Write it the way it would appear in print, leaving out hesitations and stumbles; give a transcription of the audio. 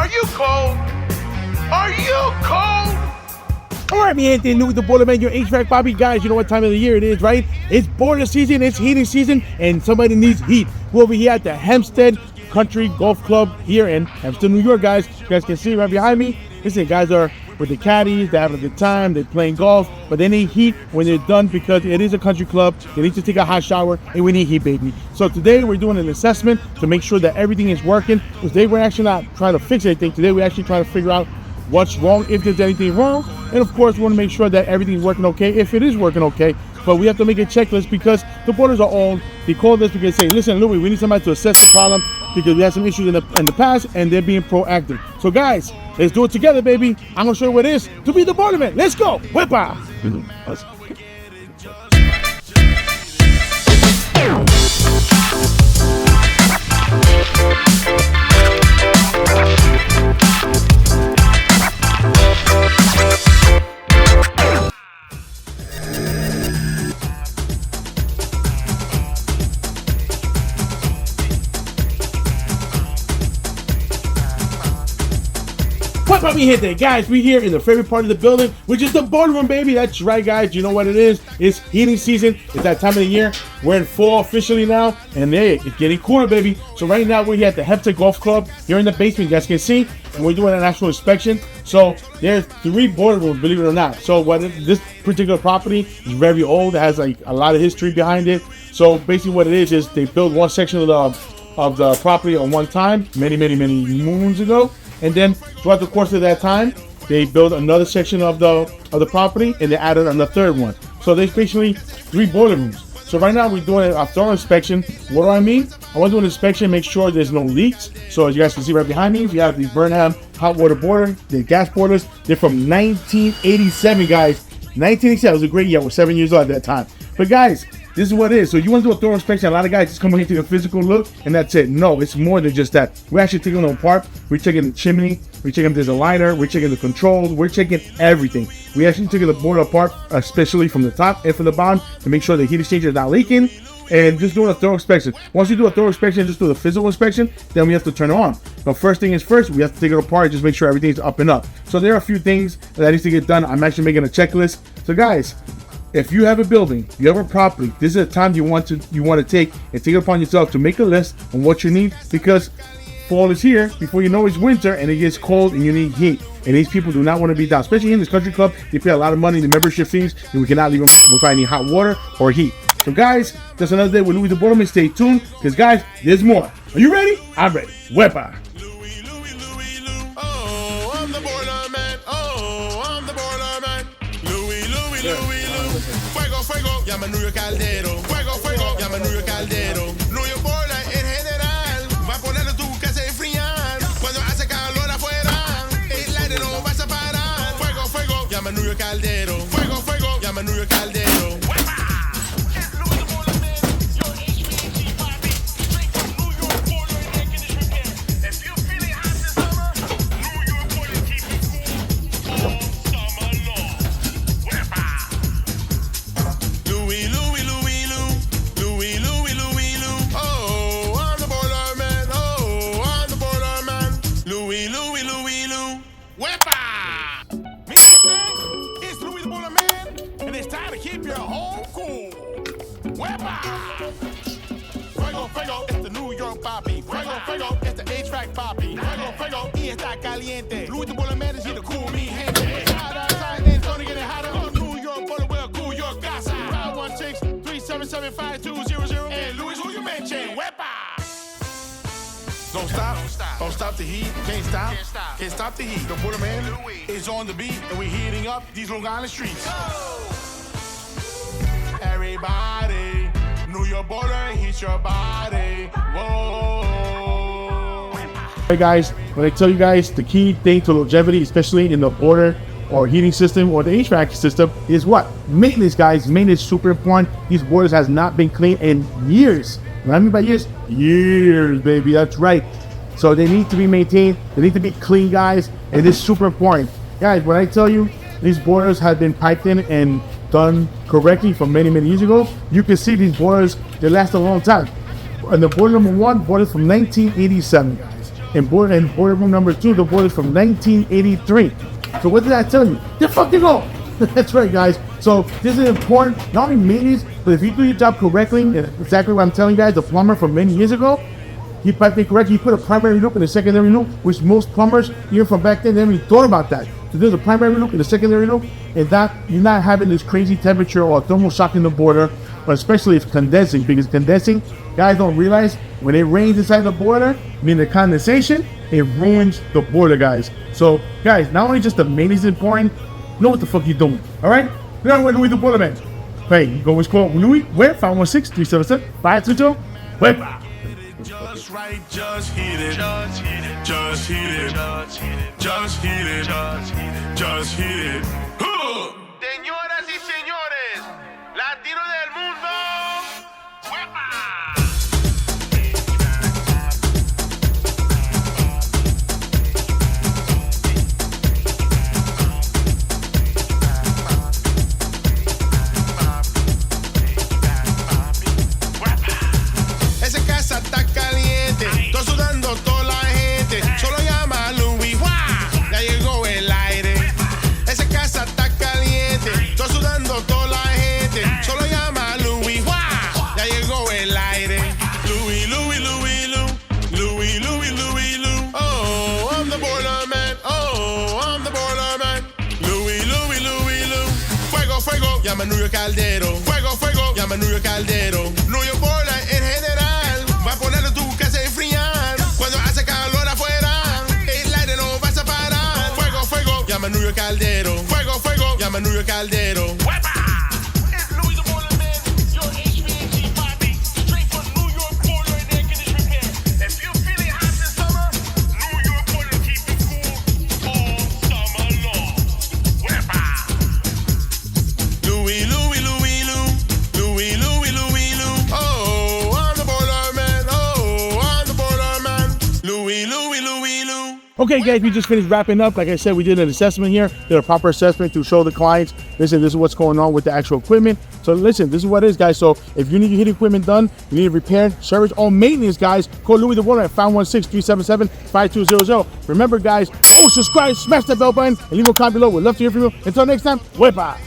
Are you cold? Are you cold? All right, Mainten, Louie the Boiler Man, your HVAC Bobby. Guys, you know what time of the year it is, right? It's boiler season, it's heating season, and somebody needs heat. We're over here at the Hempstead Country Golf Club here in Hempstead, New York, guys. You guys can see right behind me. Listen, guys are with the caddies, they're having a good time, they're playing golf, but they need heat when they're done because it is a country club. They need to take a hot shower, and we need heat, baby. So today we're doing an assessment to make sure that everything is working. Because today we're actually not trying to fix anything. Today we're actually trying to figure out what's wrong, if there's anything wrong, and of course we want to make sure that everything's working okay, if it is working okay. But we have to make a checklist because the boilers are old. They called us because they say, listen, Louie, we need somebody to assess the problem because we had some issues in the past, and they're being proactive. So guys, let's do it together, baby. I'm gonna show you what it is to be the boiler man. Let's go. Whippa. What's up, we hit there, guys? We here in the favorite part of the building, which is the boiler room, baby. That's right, guys. You know what it is? It's heating season. It's that time of the year. We're in fall officially now, and hey, it's getting cooler, baby. So right now we're here at the Hempstead Golf Club here in the basement. You guys can see, and we're doing an actual inspection. So there's 3 boiler rooms, believe it or not. So this particular property is very old. It has like a lot of history behind it. So basically, what it is they built one section of the property on one time, many moons ago. And then throughout the course of that time, they built another section of the property, and they added another third one. So there's basically 3 boiler rooms. So right now we're doing a thorough inspection. What do I mean? I want to do an inspection, make sure there's no leaks. So as you guys can see right behind me, we have the Burnham hot water boiler, the gas boilers. They're from 1987, guys. 1987 was a great year. I was 7 years old at that time. But guys, this is what it is. So you want to do a thorough inspection. A lot of guys just come in here to take a physical look, and that's it. No, it's more than just that. We're actually taking them apart. We're checking the chimney. We're checking if there's a liner. We're checking the controls. We're checking everything. We actually taking the boiler apart, especially from the top and from the bottom, to make sure the heat exchanger is not leaking, and just doing a thorough inspection. Once you do a thorough inspection, just do the physical inspection, then we have to turn it on. But first thing is first, we have to take it apart and just make sure everything's up and up. So there are a few things that needs to get done. I'm actually making a checklist. So guys, if you have a building, you have a property, this is a time you want to take and take it upon yourself to make a list on what you need, because fall is here. Before you know, it's winter and it gets cold and you need heat. And these people do not want to be down, especially in this country club. They pay a lot of money in the membership fees, and we cannot leave them without any hot water or heat. So guys, that's another day with Louie the Boiler Man. Stay tuned, because guys, there's more. Are you ready? I'm ready. Wepa. Fuego, llama New York Caldero. Fuego, llama New York Caldero. New York Boiler en general va a ponerlo tu casa a enfriar. Cuando hace calor afuera, el aire no vas a parar. Fuego, llama New York Caldero. Fuego, llama New York Caldero. Fuego, it's the New York Poppy. Fuego, it's the Hvac Poppy. Fuego, y está caliente. Louie the Boiler Man is here to cool me, gente. Outside, it's gonna get hotter. New York Boiler will cool your casa. 516-377-5200. And Louie, who you mention? Wepa! Don't stop the heat. Can't stop the heat. The Boiler Man is on the beat, and we're heating up these Long Island streets. Everybody, New York Boiler, heat your body. Whoa. Hey guys, when I tell you guys the key thing to longevity, especially in the boiler or heating system or the HVAC system, is what? Maintenance, guys. Maintenance is super important. These boilers has not been cleaned in years. What I mean by years? Years, baby. That's right. So they need to be maintained. They need to be clean, guys. And it's super important. Guys, when I tell you these boilers have been piped in and done correctly from many years ago, you can see these boilers, they last a long time. And the boiler number 1, boiler from 1987, guys. and boiler room number 2, the boiler's from 1983. So what did that tell you? They're fucking old. That's right, guys. So this is important, not only maintenance, but if you do your job correctly, and exactly what I'm telling you guys, the plumber from many years ago, he piped it correctly. He put a primary loop and a secondary loop, which most plumbers, even from back then, never even thought about that. So there's a primary loop and a secondary loop, and that you're not having this crazy temperature or thermal shock in the boiler, but especially if condensing, because condensing, guys don't realize when it rains inside the boiler, meaning the condensation, it ruins the boiler, guys. So, guys, not only just the maintenance is important, know what the fuck you're doing, all right? You know what Louie the boiler man. Hey, you go always call Louie, where? 516-377-522. Wait. Just right, just hit it, just hit it, just hit it, just hit it, just hit it, just hit it. Señoras y señores, latino del mundo. ¡Huepa! Esa casa está caliente, estoy sudando toda la gente. Solo llama a Louie, ¡Hvac! Ya llegó el aire. Esa casa está caliente, estoy sudando toda la gente. Solo llama a Louie, ¡Hvac! Ya llegó el aire. Louie, Louie, Louie, Louie, Louie, Louie, Louie. Oh, I'm the boiler man. Oh, I'm the boiler man. Louie, Louie, Louie, Louie. Fuego, fuego, llama a New York Caldero. Fuego, fuego, llama a New York Caldero. New York boiler en general. Va a ponerle tu casa a enfriar. Cuando hace calor afuera, el aire no vas a parar. Fuego, fuego, llama a New York Caldero. Fuego, fuego, llama a New York Caldero. It's Louie the Boiler Man, your HVAC papi, straight from New York Boiler and Air Conditioning Repair. If you're feeling hot this summer, New York Boiler keep you cool all summer long. ¡Huepa! Louie, Louie, Louie, Louie, Louie, Louie, Louie. Oh, I'm the boiler man. Oh, I'm the boiler man. Louie, Louie, Louie, Louie. Okay, guys, we just finished wrapping up. Like I said, we did an assessment here, did a proper assessment to show the clients, listen, this is what's going on with the actual equipment. So listen, this is what it is, guys. So if you need your heating equipment done, you need repair, service, or maintenance, guys, call Louie the Boiler at 516-377-5200. Remember, guys, subscribe, smash that bell button, and leave a comment below. We'd love to hear from you. Until next time, wepa.